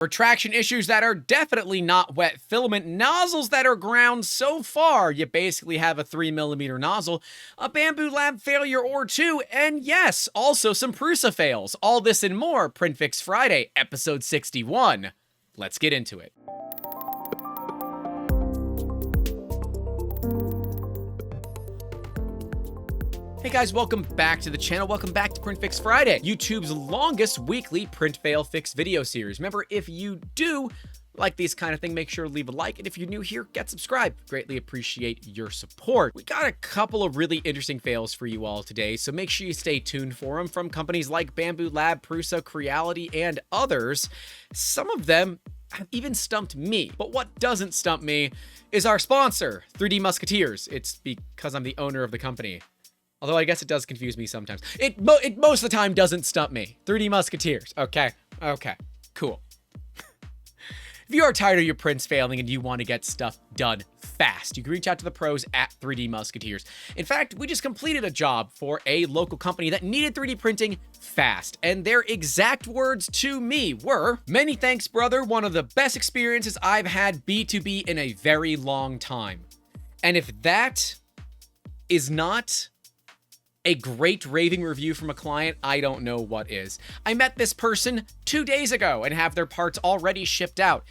retraction issues that are definitely not wet filament, nozzles that are ground so far you basically have a 3mm nozzle, a Bambu lab failure or two, and yes, also some Prusa fails. All this and more, PrintFix Friday, episode 61. Let's get into it. Hey guys, welcome back to the channel. Welcome back to PrintFix Friday, YouTube's longest weekly print fail fix video series. Remember, if you do like these kind of thing, make sure to leave a like. And if you're new here, get subscribed. Greatly appreciate your support. We got a couple of really interesting fails for you all today, so make sure you stay tuned for them from companies like Bambu Lab, Prusa, Creality, and others. Some of them have even stumped me. But what doesn't stump me is our sponsor, 3D Musketeers. It's because I'm the owner of the company. Although I guess it does confuse me sometimes. It most of the time doesn't stump me. 3D Musketeers. Okay, cool. If you are tired of your prints failing and you want to get stuff done fast, you can reach out to the pros at 3D Musketeers. In fact, we just completed a job for a local company that needed 3D printing fast, and their exact words to me were, "Many thanks, brother. One of the best experiences I've had B2B in a very long time." And if that is not a great raving review from a client, I don't know what is. I met this person 2 days ago and have their parts already shipped out.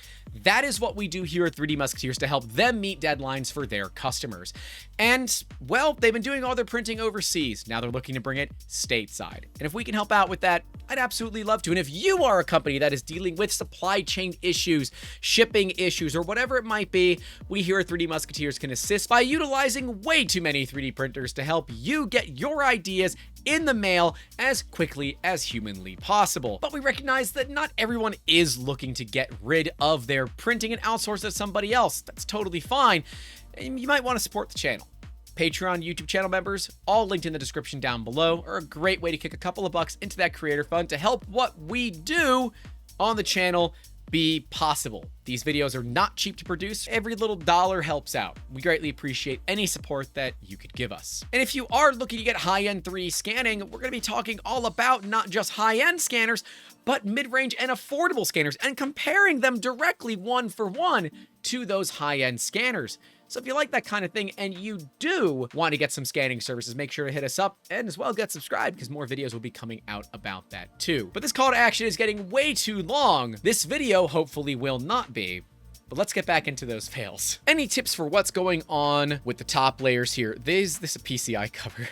That is what we do here at 3D Musketeers to help them meet deadlines for their customers. And, well, they've been doing all their printing overseas. Now they're looking to bring it stateside. And if we can help out with that, I'd absolutely love to. And if you are a company that is dealing with supply chain issues, shipping issues, or whatever it might be, we here at 3D Musketeers can assist by utilizing way too many 3D printers to help you get your ideas in the mail as quickly as humanly possible. But we recognize that not everyone is looking to get rid of their printing and outsource it to somebody else. That's totally fine. And you might want to support the channel. Patreon, YouTube channel members, all linked in the description down below, are a great way to kick a couple of bucks into that creator fund to help what we do on the channel be possible. These videos are not cheap to produce. Every little dollar helps out. We greatly appreciate any support that you could give us. And if you are looking to get high-end 3D scanning, we're going to be talking all about not just high-end scanners, but mid-range and affordable scanners, and comparing them directly one for one to those high-end scanners. So if you like that kind of thing and you do want to get some scanning services, make sure to hit us up and as well get subscribed because more videos will be coming out about that too. But this call to action is getting way too long. This video hopefully will not be. But let's get back into those fails. Any tips for what's going on with the top layers here? This is a PCI cover.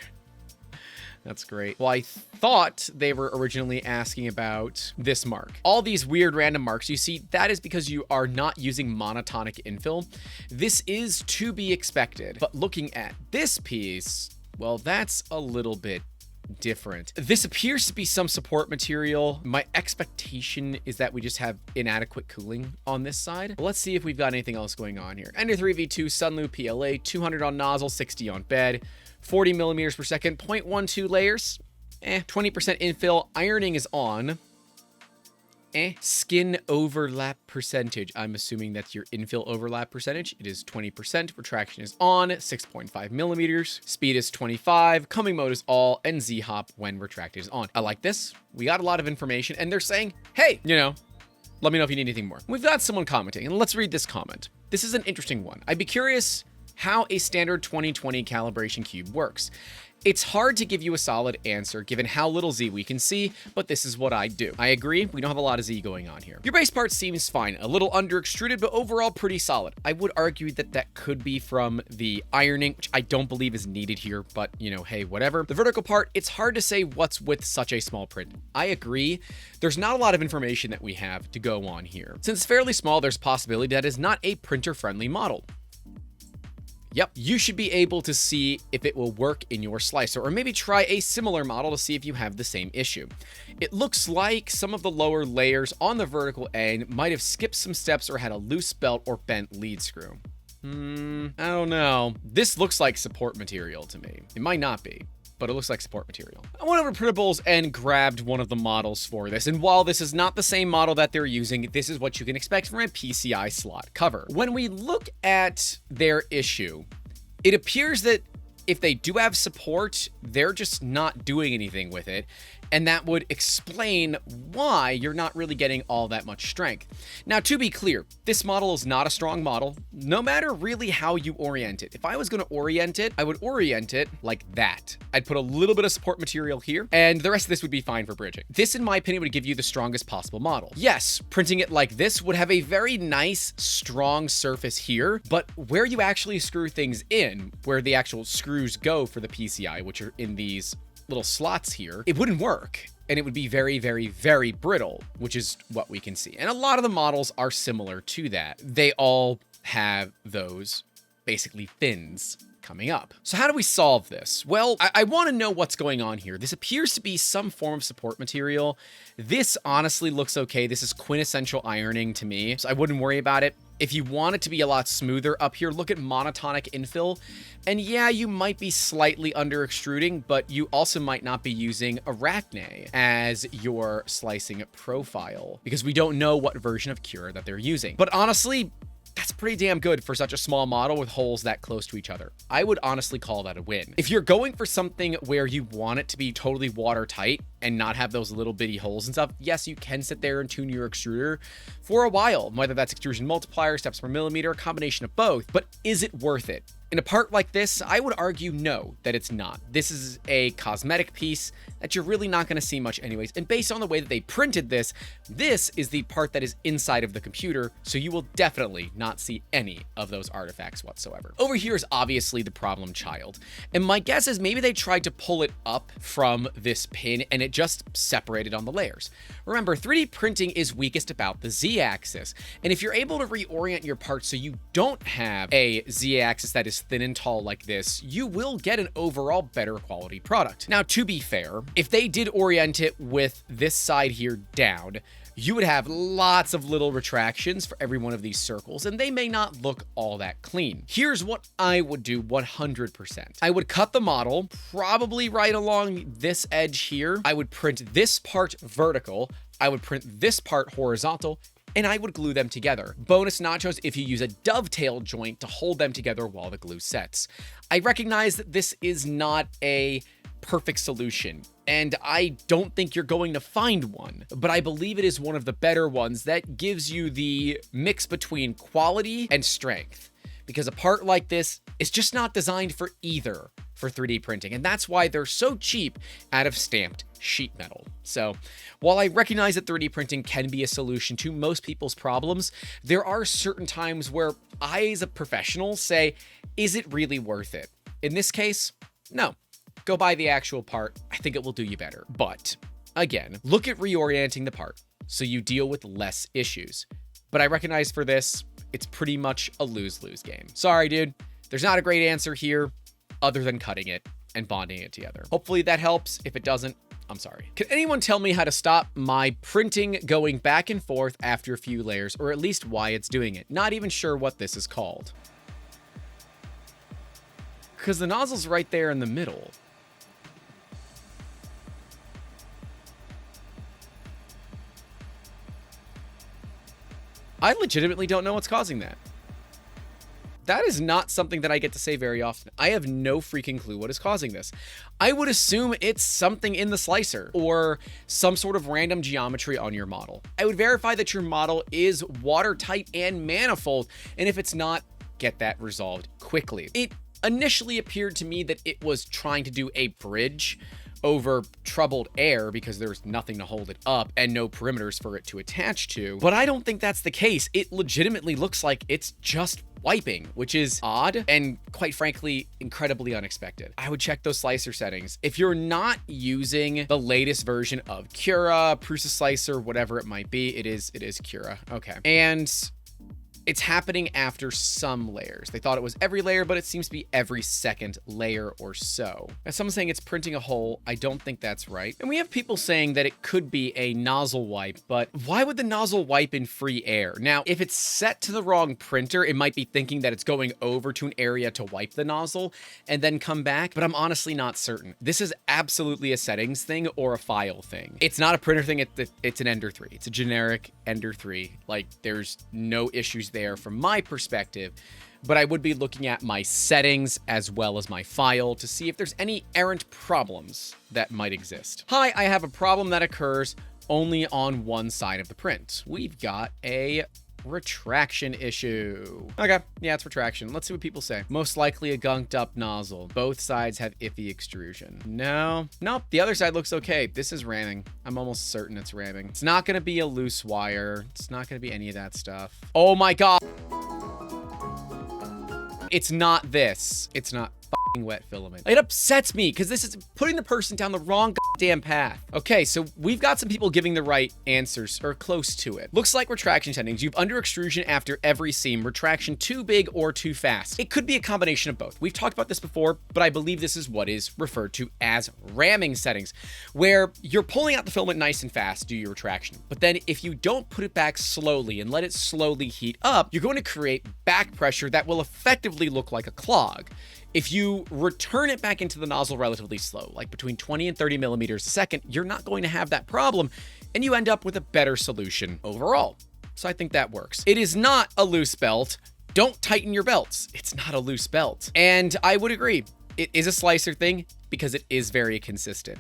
That's great. Well, I thought they were originally asking about this mark. All these weird random marks you see, that is because you are not using monotonic infill. This is to be expected. But looking at this piece, well, that's a little bit different. This appears to be some support material. My expectation is that we just have inadequate cooling on this side. But let's see if we've got anything else going on here. Ender 3v2, Sunlu PLA, 200 on nozzle, 60 on bed. 40 millimeters per second, 0.12 layers, 20% infill, ironing is on, skin overlap percentage, I'm assuming that's your infill overlap percentage, it is 20%, retraction is on, 6.5 millimeters, speed is 25, coming mode is all, and Z-hop when retracted is on. I like this, we got a lot of information, and they're saying, hey, you know, let me know if you need anything more. We've got someone commenting, and let's read this comment. This is an interesting one. I'd be curious how a standard 2020 calibration cube works. It's hard to give you a solid answer given how little Z we can see, but this is what I do. I agree, we don't have a lot of Z going on here. Your base part seems fine, a little under extruded, but overall pretty solid. I would argue that that could be from the ironing, which I don't believe is needed here, but you know, hey, whatever. The vertical part, it's hard to say what's with such a small print. I agree, there's not a lot of information that we have to go on here. Since it's fairly small, there's a possibility that is not a printer-friendly model. Yep, you should be able to see if it will work in your slicer, or maybe try a similar model to see if you have the same issue. It looks like some of the lower layers on the vertical end might have skipped some steps or had a loose belt or bent lead screw. I don't know. This looks like support material to me. It might not be, but it looks like support material. I went over printables and grabbed one of the models for this, and while this is not the same model that they're using, this is what you can expect from a PCI slot cover. When we look at their issue, it appears that if they do have support, they're just not doing anything with it. And that would explain why you're not really getting all that much strength. Now, to be clear, this model is not a strong model, no matter really how you orient it. If I was going to orient it, I would orient it like that. I'd put a little bit of support material here, and the rest of this would be fine for bridging. This, in my opinion, would give you the strongest possible model. Yes, printing it like this would have a very nice, strong surface here, but where you actually screw things in, where the actual screws go for the PCI, which are in these little slots here, it wouldn't work. And it would be very, very, very brittle, which is what we can see. And a lot of the models are similar to that. They all have those basically fins coming up. So how do we solve this? Well, I want to know what's going on here. This appears to be some form of support material. This honestly looks okay. This is quintessential ironing to me, so I wouldn't worry about it. If you want it to be a lot smoother up here, look at monotonic infill. And yeah, you might be slightly under extruding, but you also might not be using arachne as your slicing profile because we don't know what version of Cura that they're using. But honestly, that's pretty damn good for such a small model with holes that close to each other. I would honestly call that a win. If you're going for something where you want it to be totally watertight and not have those little bitty holes and stuff, yes, you can sit there and tune your extruder for a while, whether that's extrusion multiplier, steps per millimeter, a combination of both, but is it worth it? In a part like this, I would argue no, that it's not. This is a cosmetic piece that you're really not going to see much anyways. And based on the way that they printed this, this is the part that is inside of the computer, so you will definitely not see any of those artifacts whatsoever. Over here is obviously the problem child. And my guess is maybe they tried to pull it up from this pin and it just separated on the layers. Remember, 3D printing is weakest about the Z-axis. And if you're able to reorient your parts so you don't have a Z-axis that is thin and tall like this, you will get an overall better quality product. Now, to be fair, if they did orient it with this side here down, you would have lots of little retractions for every one of these circles, and they may not look all that clean. Here's what I would do 100%. I would cut the model, probably right along this edge here. I would print this part vertical. I would print this part horizontal, and I would glue them together. Bonus nachos if you use a dovetail joint to hold them together while the glue sets. I recognize that this is not a perfect solution, and I don't think you're going to find one, but I believe it is one of the better ones that gives you the mix between quality and strength, because a part like this is just not designed for either for 3D printing, and that's why they're so cheap out of stamped sheet metal. So while I recognize that 3D printing can be a solution to most people's problems, there are certain times where I, as a professional, say, is it really worth it? In this case, no. Go buy the actual part. I think it will do you better. But again, look at reorienting the part so you deal with less issues. But I recognize for this, it's pretty much a lose-lose game. Sorry, dude. There's not a great answer here other than cutting it and bonding it together. Hopefully that helps. If it doesn't, I'm sorry. Can anyone tell me how to stop my printing going back and forth after a few layers, or at least why it's doing it? Not even sure what this is called. Because the nozzle's right there in the middle. I legitimately don't know what's causing that. That is not something that I get to say very often. I have no freaking clue what is causing this. I would assume it's something in the slicer or some sort of random geometry on your model. I would verify that your model is watertight and manifold, and if it's not, get that resolved quickly. It initially appeared to me that it was trying to do a bridge over troubled air because there's nothing to hold it up and no perimeters for it to attach to. But I don't think that's the case. It legitimately looks like it's just wiping, which is odd and quite frankly, incredibly unexpected. I would check those slicer settings. If you're not using the latest version of Cura, Prusa slicer, whatever it might be, it is Cura. Okay. And it's happening after some layers. They thought it was every layer, but it seems to be every second layer or so. Now, someone's saying it's printing a hole. I don't think that's right. And we have people saying that it could be a nozzle wipe, but why would the nozzle wipe in free air? Now, if it's set to the wrong printer, it might be thinking that it's going over to an area to wipe the nozzle and then come back, but I'm honestly not certain. This is absolutely a settings thing or a file thing. It's not a printer thing, it's an Ender 3. It's a generic Ender 3. Like, there's no issues there from my perspective, but I would be looking at my settings as well as my file to see if there's any errant problems that might exist. Hi, I have a problem that occurs only on one side of the print. We've got a retraction issue. Okay, yeah, it's retraction. Let's see what people say. Most likely a gunked up nozzle. Both sides have iffy extrusion. No, nope, the other side looks okay. This is ramming. I'm almost certain it's ramming. It's not gonna be a loose wire. It's not gonna be any of that stuff. Oh my God. It's not this. It's not fucking wet filament. It upsets me because this is putting the person down the wrong goddamn path. Okay, so we've got some people giving the right answers or close to it. Looks like retraction settings. You've under extrusion after every seam, retraction too big or too fast. It could be a combination of both. We've talked about this before, but I believe this is what is referred to as ramming settings, where you're pulling out the filament nice and fast, do your retraction. But then if you don't put it back slowly and let it slowly heat up, you're going to create back pressure that will effectively look like a clog. If you return it back into the nozzle relatively slow, like between 20 and 30 millimeters a second, you're not going to have that problem, and you end up with a better solution overall. So I think that works. It is not a loose belt. Don't tighten your belts. It's not a loose belt. And I would agree. It is a slicer thing because it is very consistent.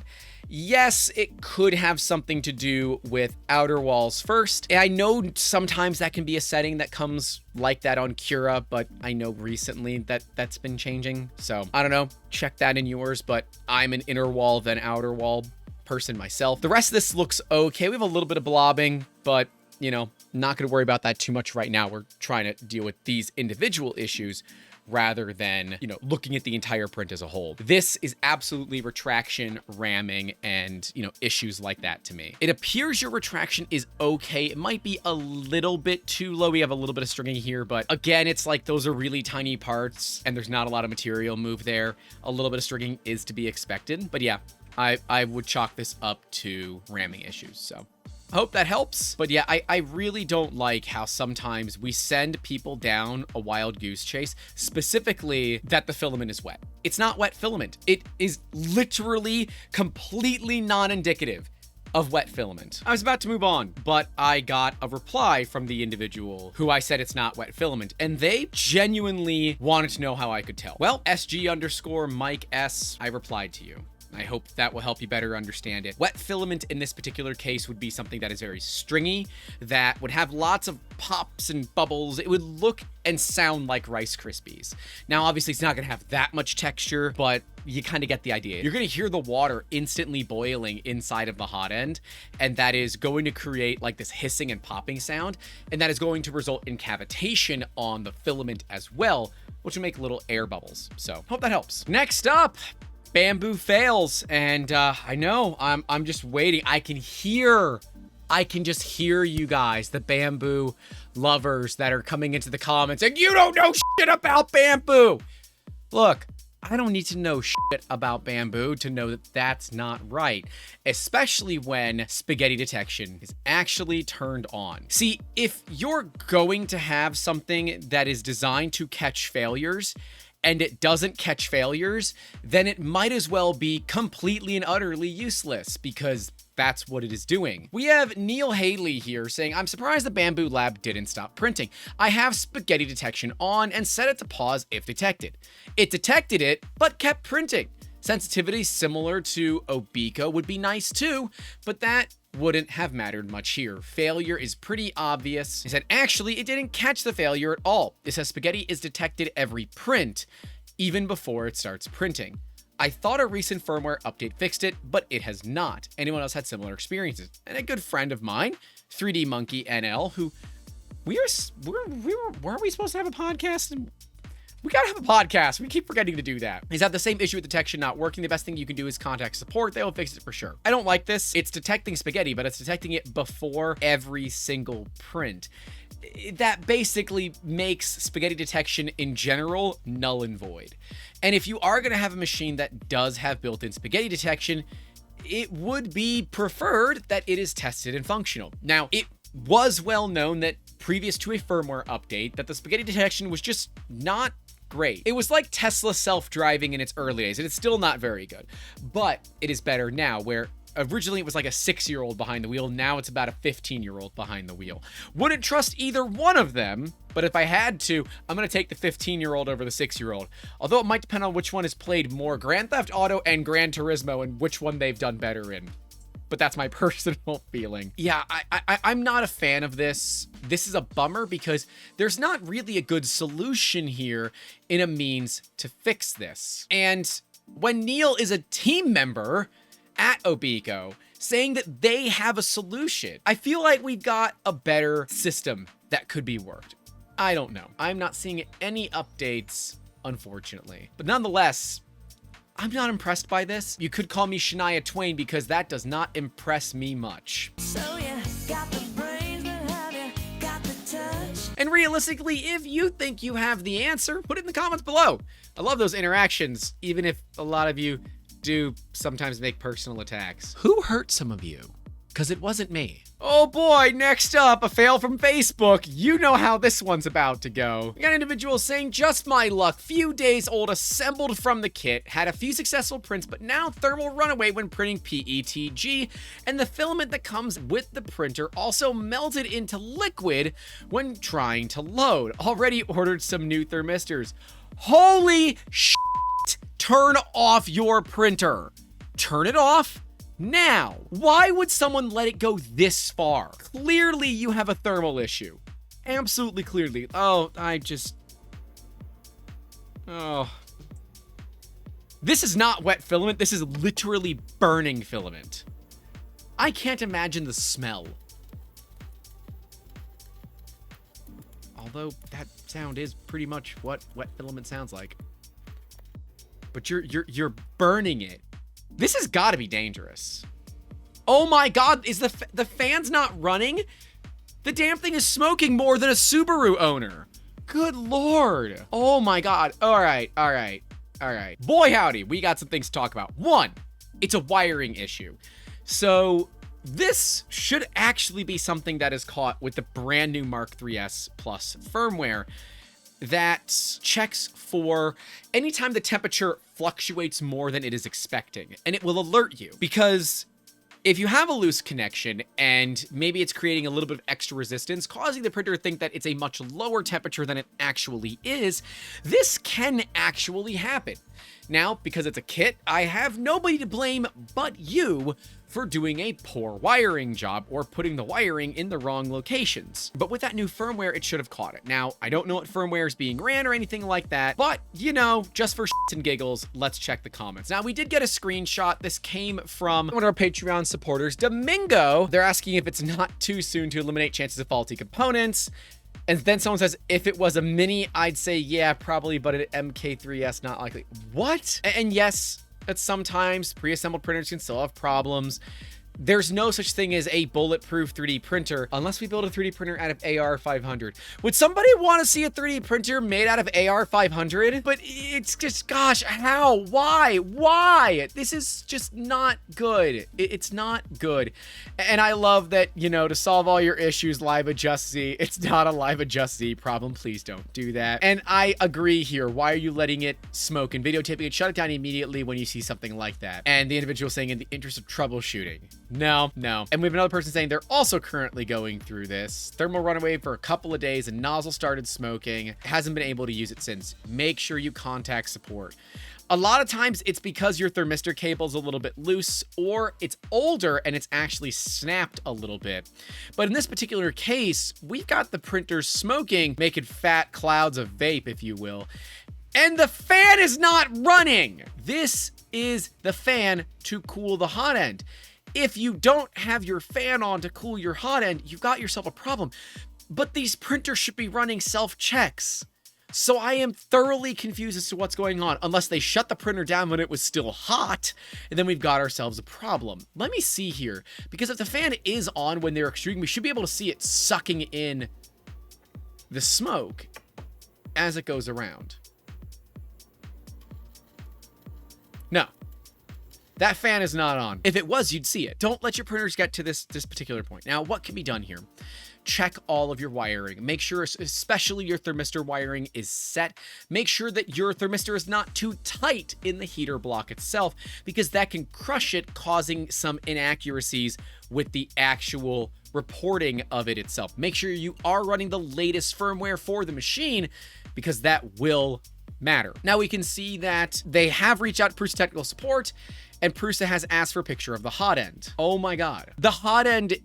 Yes, it could have something to do with outer walls first. I know sometimes that can be a setting that comes like that on Cura, but I know recently that that's been changing. So I don't know, check that in yours, but I'm an inner wall than outer wall person myself. The rest of this looks okay. We have a little bit of blobbing, but you know, not gonna worry about that too much right now. We're trying to deal with these individual issues rather than, you know, looking at the entire print as a whole. This is absolutely retraction, ramming, and, you know, issues like that to me. It appears your retraction is okay. It might be a little bit too low. We have a little bit of stringing here, but again, it's like those are really tiny parts and there's not a lot of material move there. A little bit of stringing is to be expected, but yeah, I would chalk this up to ramming issues, so. I hope that helps. But yeah, I really don't like how sometimes we send people down a wild goose chase, specifically that the filament is wet. It's not wet filament. It is literally completely non-indicative of wet filament. I was about to move on, but I got a reply from the individual who I said it's not wet filament, and they genuinely wanted to know how I could tell. Well, SG_Mike S, I replied to you. I hope that will help you better understand it. Wet filament in this particular case would be something that is very stringy, that would have lots of pops and bubbles. It would look and sound like Rice Krispies. Now, obviously, it's not gonna have that much texture, but you kind of get the idea. You're gonna hear the water instantly boiling inside of the hot end, and that is going to create like this hissing and popping sound, and that is going to result in cavitation on the filament as well, which will make little air bubbles. So, hope that helps. Next up, Bambu fails, and I know I'm just waiting. I can just hear you guys, the Bambu lovers that are coming into the comments saying, you don't know shit about Bambu. Look, I don't need to know shit about Bambu to know that that's not right, especially when spaghetti detection is actually turned on. See, if you're going to have something that is designed to catch failures, and it doesn't catch failures, then it might as well be completely and utterly useless, because that's what it is doing. We have Neil Haley here saying, I'm surprised the Bambu lab didn't stop printing. I have spaghetti detection on and set it to pause if detected. It detected it, but kept printing. Sensitivity similar to Obico would be nice too, but that wouldn't have mattered much here. Failure is pretty obvious. He said, actually, it didn't catch the failure at all. It says spaghetti is detected every print, even before it starts printing. I thought a recent firmware update fixed it, but it has not. Anyone else had similar experiences? And a good friend of mine, 3D Monkey NL, who weren't we supposed to have a podcast? And we gotta have a podcast. We keep forgetting to do that. He's had the same issue with detection not working. The best thing you can do is contact support. They will fix it for sure. I don't like this. It's detecting spaghetti, but it's detecting it before every single print. That basically makes spaghetti detection in general null and void. And if you are gonna have a machine that does have built-in spaghetti detection, it would be preferred that it is tested and functional. Now, it was well known that previous to a firmware update that the spaghetti detection was just not great. It was like Tesla self-driving in its early days, and it's still not very good, but it is better now, where Originally, it was like a 6-year-old behind the wheel. Now it's about a 15-year-old behind the wheel. Wouldn't trust either one of them, but if I had to, I'm going to take the 15-year-old over the 6-year-old. Although it might depend on which one has played more Grand Theft Auto and Gran Turismo and which one they've done better in. But that's my personal feeling. Yeah, I'm not a fan of this. This is a bummer because there's not really a good solution here in a means to fix this. And when Neil is a team member at Obico saying that they have a solution, I feel like we've got a better system that could be worked. I don't know. I'm not seeing any updates, unfortunately. But nonetheless, I'm not impressed by this. You could call me Shania Twain because that does not impress me much. So yeah, got the brains, but have you got the touch? And realistically, if you think you have the answer, put it in the comments below. I love those interactions, even if a lot of you do sometimes make personal attacks. Who hurt some of you? Because it wasn't me. Oh boy, next up, a fail from Facebook. You know how this one's about to go. We got individuals saying, just my luck, few days old, assembled from the kit, had a few successful prints, but now thermal runaway when printing PETG, and the filament that comes with the printer also melted into liquid when trying to load. Already ordered some new thermistors. Holy shit! Turn off your printer. Turn it off now. Why would someone let it go this far? Clearly you have a thermal issue. Absolutely clearly. Oh. This is not wet filament. This is literally burning filament. I can't imagine the smell. Although that sound is pretty much what wet filament sounds like. But you're burning it. This has got to be dangerous. Oh my God, is the fan's not running? The damn thing is smoking more than a Subaru owner. Good Lord. Oh my God. All right. Boy, howdy, we got some things to talk about. One, it's a wiring issue. So this should actually be something that is caught with the brand new Mark IIIs Plus firmware that checks for anytime the temperature fluctuates more than it is expecting, and it will alert you. Because if you have a loose connection and maybe it's creating a little bit of extra resistance, causing the printer to think that it's a much lower temperature than it actually is, this can actually happen. Now, because it's a kit, I have nobody to blame but you for doing a poor wiring job or putting the wiring in the wrong locations. But with that new firmware, it should have caught it. Now, I don't know what firmware is being ran or anything like that, but you know, just for shits and giggles, let's check the comments. Now, we did get a screenshot. This came from one of our Patreon supporters, Domingo. They're asking if it's not too soon to eliminate chances of faulty components. And then someone says, if it was a mini, I'd say, yeah, probably, but an MK3S, not likely. What? And yes, that sometimes pre-assembled printers can still have problems. There's no such thing as a bulletproof 3D printer unless we build a 3D printer out of AR500. Would somebody want to see a 3D printer made out of AR500? But it's just, gosh, how? Why? This is just not good. It's not good. And I love that, you know, to solve all your issues, live adjust Z. It's not a live adjust Z problem. Please don't do that. And I agree here. Why are you letting it smoke and videotaping it? Shut it down immediately when you see something like that. And the individual saying, in the interest of troubleshooting. No. And we have another person saying they're also currently going through this. Thermal runaway for a couple of days and nozzle started smoking. Hasn't been able to use it since. Make sure you contact support. A lot of times it's because your thermistor cable is a little bit loose or it's older and it's actually snapped a little bit. But in this particular case, we've got the printer smoking, making fat clouds of vape, if you will. And the fan is not running. This is the fan to cool the hot end. If you don't have your fan on to cool your hot end, you've got yourself a problem. But these printers should be running self-checks. So I am thoroughly confused as to what's going on, unless they shut the printer down when it was still hot, and then we've got ourselves a problem. Let me see here, because if the fan is on when they're extruding, we should be able to see it sucking in the smoke as it goes around. No. That fan is not on. If it was, you'd see it. Don't let your printers get to this particular point. Now, what can be done here? check all of your wiring. Make sure, especially your thermistor wiring, is set. Make sure that your thermistor is not too tight in the heater block itself, because that can crush it, causing some inaccuracies with the actual reporting of it itself. Make sure you are running the latest firmware for the machine, because that will matter. Now we can see that they have reached out to Prusa technical support, and Prusa has asked for a picture of the hot end. Oh my God. The hot end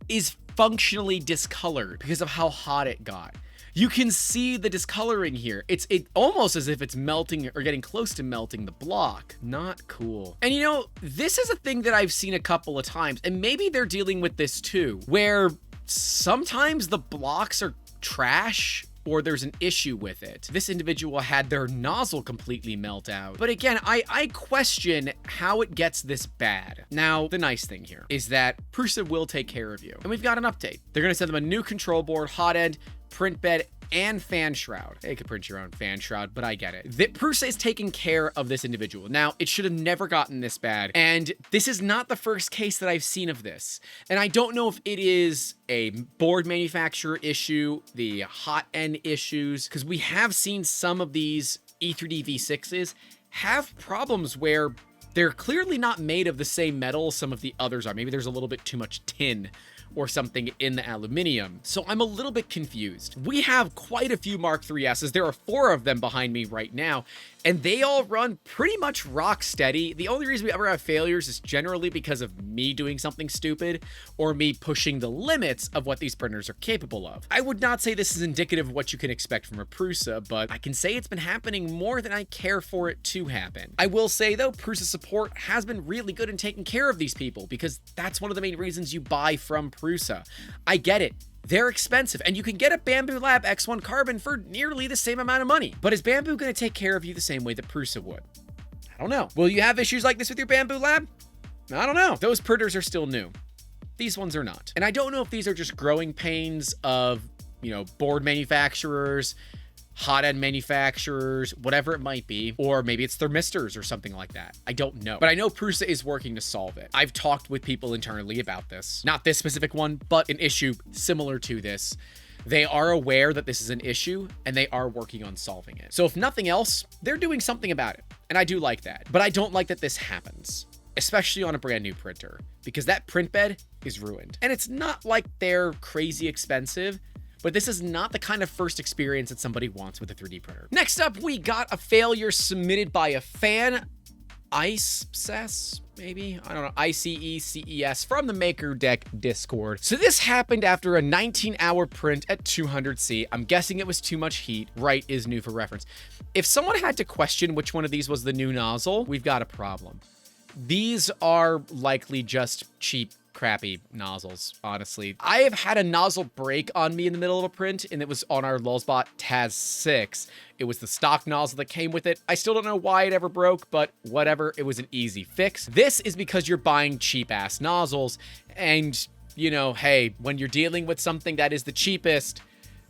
is functionally discolored because of how hot it got. You can see the discoloring here. It's almost as if it's melting or getting close to melting the block. Not cool. And you know, this is a thing that I've seen a couple of times, and maybe they're dealing with this too, where sometimes the blocks are trash or there's an issue with it. This individual had their nozzle completely melt out. But again, I question how it gets this bad. Now, the nice thing here is that Prusa will take care of you. And we've got an update. They're gonna send them a new control board, hot end, print bed, and fan shroud. They could print your own fan shroud, but I get it. Prusa is taking care of this individual. Now, it should have never gotten this bad, and this is not the first case that I've seen of this. And I don't know if it is a board manufacturer issue, the hot end issues, because we have seen some of these E3D V6s have problems where they're clearly not made of the same metal some of the others are. Maybe there's a little bit too much tin or something in the aluminum. So I'm a little bit confused. We have quite a few Mark III's. There are 4 of them behind me right now, and they all run pretty much rock steady. The only reason we ever have failures is generally because of me doing something stupid or me pushing the limits of what these printers are capable of. I would not say this is indicative of what you can expect from a Prusa, but I can say it's been happening more than I care for it to happen. I will say though, Prusa support has been really good in taking care of these people, because that's one of the main reasons you buy from Prusa. I get it. They're expensive, and you can get a Bambu Lab X1 Carbon for nearly the same amount of money. But is Bambu going to take care of you the same way that Prusa would? I don't know. Will you have issues like this with your Bambu Lab? I don't know. Those printers are still new. These ones are not. And I don't know if these are just growing pains of, you know, board manufacturers, hot end manufacturers, whatever it might be, or maybe it's thermistors or something like that. I don't know. But I know Prusa is working to solve it. I've talked with people internally about this. Not this specific one, but an issue similar to this. They are aware that this is an issue, and they are working on solving it. So if nothing else, they're doing something about it. And I do like that. But I don't like that this happens, especially on a brand new printer, because that print bed is ruined. And it's not like they're crazy expensive, but this is not the kind of first experience that somebody wants with a 3D printer. Next up, we got a failure submitted by a fan, ICES, maybe? I don't know, ICECES, from the Maker Deck Discord. So this happened after a 19-hour print at 200C. I'm guessing it was too much heat. Right is new for reference. If someone had to question which one of these was the new nozzle, we've got a problem. These are likely just cheap, crappy nozzles, honestly. I have had a nozzle break on me in the middle of a print, and it was on our Lulzbot Taz 6. It was the stock nozzle that came with it. I still don't know why it ever broke, but whatever, it was an easy fix. This is because you're buying cheap-ass nozzles, and, you know, hey, when you're dealing with something that is the cheapest,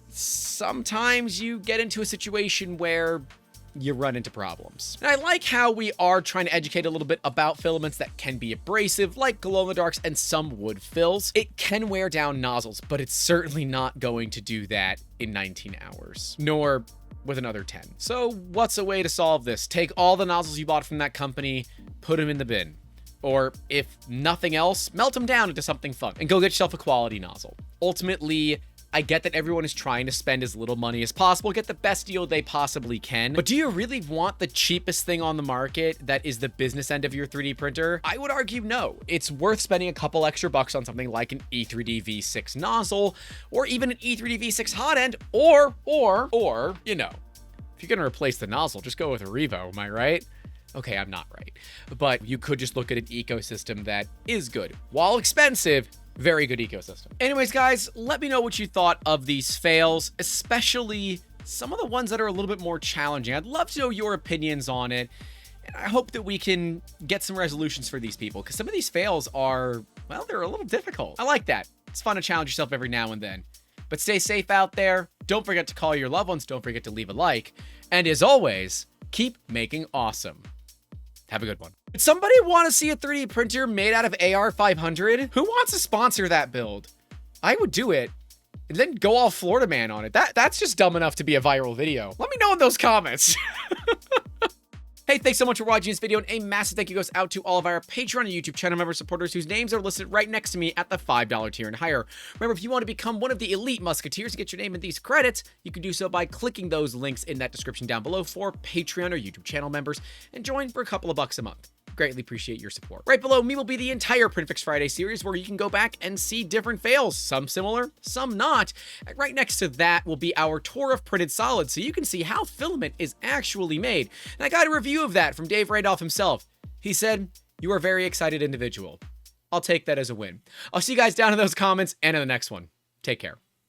sometimes you get into a situation where you run into problems. And I like how we are trying to educate a little bit about filaments that can be abrasive, like glow-in-the-darks and some wood fills. It can wear down nozzles, but it's certainly not going to do that in 19 hours, nor with another 10. So what's a way to solve this? Take all the nozzles you bought from that company, put them in the bin. Or if nothing else, melt them down into something fun and go get yourself a quality nozzle. Ultimately, I get that everyone is trying to spend as little money as possible, get the best deal they possibly can, but do you really want the cheapest thing on the market that is the business end of your 3D printer? I would argue no. It's worth spending a couple extra bucks on something like an E3D V6 nozzle, or even an E3D V6 hot end, or, you know, if you're gonna replace the nozzle, just go with a Revo, am I right? Okay, I'm not right. But you could just look at an ecosystem that is good. While expensive, very good ecosystem. Anyways, guys, let me know what you thought of these fails, especially some of the ones that are a little bit more challenging. I'd love to know your opinions on it. And I hope that we can get some resolutions for these people, because some of these fails are, well, they're a little difficult. I like that. It's fun to challenge yourself every now and then. But stay safe out there. Don't forget to call your loved ones. Don't forget to leave a like. And as always, keep making awesome. Have a good one. Did somebody want to see a 3D printer made out of AR500? Who wants to sponsor that build? I would do it. and then go all Florida man on it. That's just dumb enough to be a viral video. Let me know in those comments. Hey, thanks so much for watching this video, and a massive thank you goes out to all of our Patreon and YouTube channel member supporters whose names are listed right next to me at the $5 tier and higher. Remember, if you want to become one of the elite Musketeers and get your name in these credits, you can do so by clicking those links in that description down below for Patreon or YouTube channel members, and join for a couple of bucks a month. Greatly appreciate your support. Right below me will be the entire PrintFixFriday series where you can go back and see different fails, some similar, some not. And right next to that will be our tour of printed solids, so you can see how filament is actually made. And I got a review of that from Dave Randolph himself. He said, "You are a very excited individual." I'll take that as a win. I'll see you guys down in those comments and in the next one. Take care.